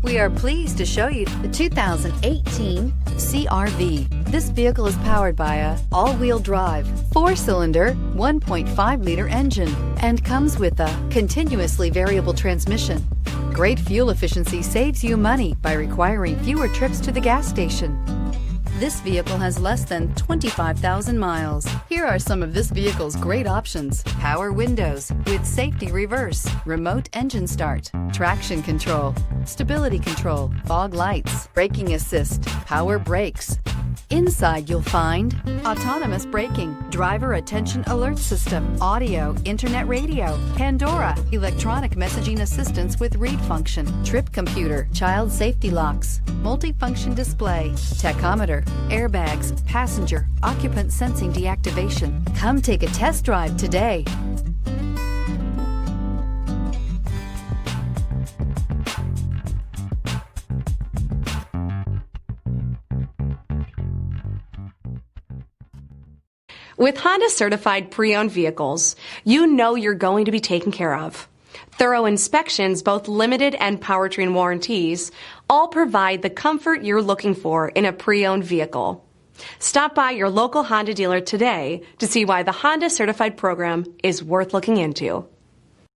We are pleased to show you the 2018 CR-V. This vehicle is powered by a all-wheel drive, 4-cylinder, 1.5-liter engine and comes with a continuously variable transmission. Great fuel efficiency saves you money by requiring fewer trips to the gas station. This vehicle has less than 25,000 miles. Here are some of this vehicle's great options: power windows with safety reverse, remote engine start, traction control, stability control, fog lights, braking assist, power brakes. Inside you'll find autonomous braking, driver attention alert system, audio, internet radio, Pandora, electronic messaging assistance with read function, trip computer, child safety locks, multifunction display, tachometer, airbags, passenger, occupant sensing deactivation. Come take a test drive today. With Honda certified pre-owned vehicles, you know you're going to be taken care of. Thorough inspections, both limited and powertrain warranties, all provide the comfort you're looking for in a pre-owned vehicle. Stop by your local Honda dealer today to see why the Honda certified program is worth looking into.